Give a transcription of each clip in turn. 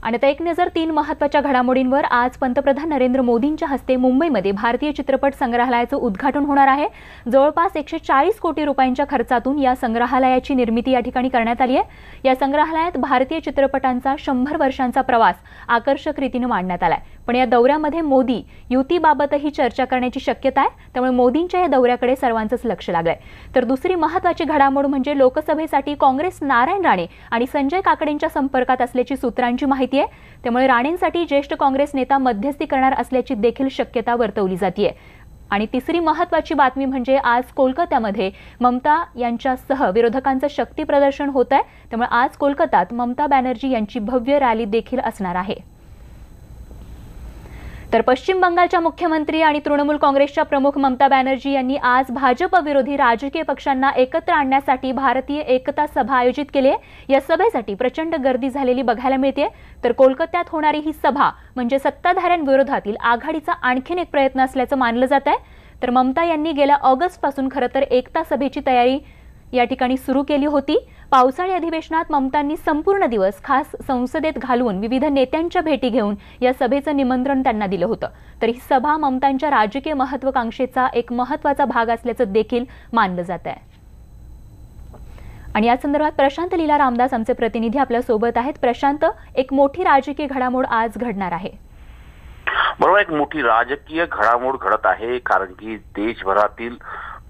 आणि आता एक नजर 3 महत्त्वाच्या घडामोडींवर। आज पंतप्रधान नरेंद्र मोदींच्या हस्ते मुंबईमध्ये भारतीय चित्रपट संग्रहालयाचं उद्घाटन होणार आहे। जवळपास 140 कोटी रुपयांच्या खर्चातून या संग्रहालयाची निर्मिती या ठिकाणी करण्यात आली आहे। या संग्रहालयात भारतीय चित्रपटांचा 100 वर्षांचा प्रवास आकर्षक रीतीने मांडण्यात आलाय। पण या दौऱ्यामध्ये मोदी युतीबाबतही चर्चा करण्याची शक्यता आहे, त्यामुळे मोदींच्या या दौऱ्याकडे सर्वांचंच लक्ष लागलंय। तर दुसरी महत्त्वाची घडामोड म्हणजे लोकसभेसाठी काँग्रेस नारायण राणे आणि संजय काकडेंच्या संपर्कात असल्याची सूत्रांची माहिती आहे। त्यामुळे राणेंसाठी ज्येष्ठ काँग्रेस नेता मध्यस्थी करणार असल्याची देखील शक्यता वर्तवली जाते। आणि तिसरी महत्त्वाची बातमी म्हणजे आज कोलकात्यामध्ये ममता यांच्यासह विरोधकांचं शक्ती प्रदर्शन होत आहे। त्यामुळे आज कोलकात्यात ममता बॅनर्जी यांची भव्य रॅली देखील असणार आहे। तर पश्चिम बंगालच्या मुख्यमंत्री आणि तृणमूल काँग्रेसच्या प्रमुख ममता बॅनर्जी यांनी आज भाजप विरोधी राजकीय पक्षांना एकत्र आणण्यासाठी भारतीय एकता सभा आयोजित केली आहे। या सभेसाठी प्रचंड गर्दी झालेली बघायला मिळते। तर कोलकात्यात होणारी ही सभा म्हणजे सत्ताधाऱ्यांविरोधातील आघाडीचा आणखीन एक प्रयत्न असल्याचं मानलं जात आहे। तर ममता यांनी गेल्या ऑगस्टपासून खरं तर एकता सभेची तयारी या ठिकाणी सुरू केली होती। पावसाळी अधिवेशनात ममतांनी संपूर्ण दिवस खास संसदेत घालवून विविध नेत्यांच्या भेटी घेऊन या सभेचं निमंत्रण त्यांना दिलं होतं। तर ही सभा ममतांच्या राजकीय महत्त्वाकांक्षेचा एक महत्त्वाचा भाग असल्याचं देखील मानलं जात आहे। आणि या संदर्भात प्रशांत लीला रामदास आमचे प्रतिनिधी आपल्या सोबत आहेत। प्रशांत, एक मोठी राजकीय घडामोड आज घडणार आहे। बरोबर, एक मोठी राजकीय घडामोड घडत आहे, कारण की देशभरातील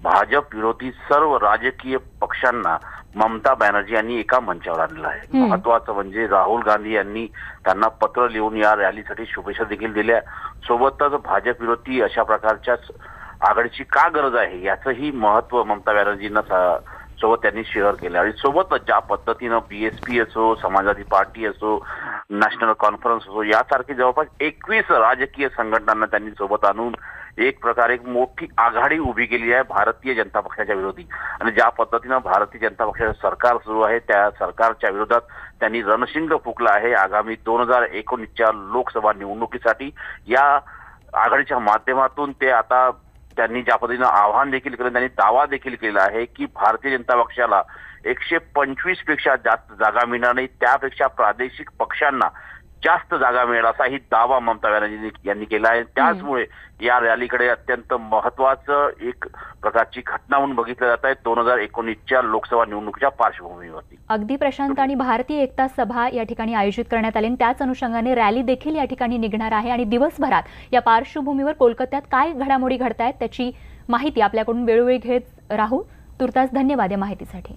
भाजप विरोधी सर्व राजकीय पक्षांना ममता बॅनर्जी यांनी एका मंचावर आणलं आहे। महत्वाचं म्हणजे राहुल गांधी यांनी त्यांना पत्र लिहून या रॅलीसाठी शुभेच्छा देखील दिल्या। सोबतच भाजप विरोधी अशा प्रकारच्या आघाडीची का गरज आहे याचंही महत्व ममता बॅनर्जींना सोबत त्यांनी शेअर केलं। आणि सोबतच ज्या पद्धतीनं बीएसपी असो, समाजवादी पार्टी असो, नॅशनल कॉन्फरन्स असो, यासारखी जवळपास 21 राजकीय संघटनांना त्यांनी सोबत आणून एक प्रकारे एक मोठी आघाडी उभी केली आहे भारतीय जनता पक्षाच्या विरोधी। आणि ज्या पद्धतीनं भारतीय जनता पक्षाचं सरकार सुरू आहे त्या सरकारच्या विरोधात त्यांनी रणशिंग फुंकलं आहे। आगामी 2019च्या लोकसभा निवडणुकीसाठी या आघाडीच्या माध्यमातून ते आता त्यांनी ज्या पद्धतीनं आव्हान देखील केलं, त्यांनी दावा देखील केला आहे की भारतीय जनता पक्षाला 125 पेक्षा जास्त जागा मिळणार नाही, त्यापेक्षा प्रादेशिक पक्षांना जास्त जागा मिळेल असाही दावा ममता बॅनर्जी यांनी केला आहे। त्याचमुळे या रॅलीकडे अत्यंत महत्वाचं एक प्रकारची घटना म्हणून बघितलं जात आहे 2019च्या लोकसभा निवडणुकीच्या पार्श्वभूमीवरती। अगदी प्रशांत, आणि भारतीय एकता सभा या ठिकाणी आयोजित करण्यात आली, त्याच अनुषंगाने रॅली देखील या ठिकाणी निघणार आहे। आणि दिवसभरात या पार्श्वभूमीवर कोलकात्यात काय घडामोडी घडतायत त्याची माहिती आपल्याकडून वेळोवेळी घेत राहू। तुर्तास धन्यवाद या माहितीसाठी।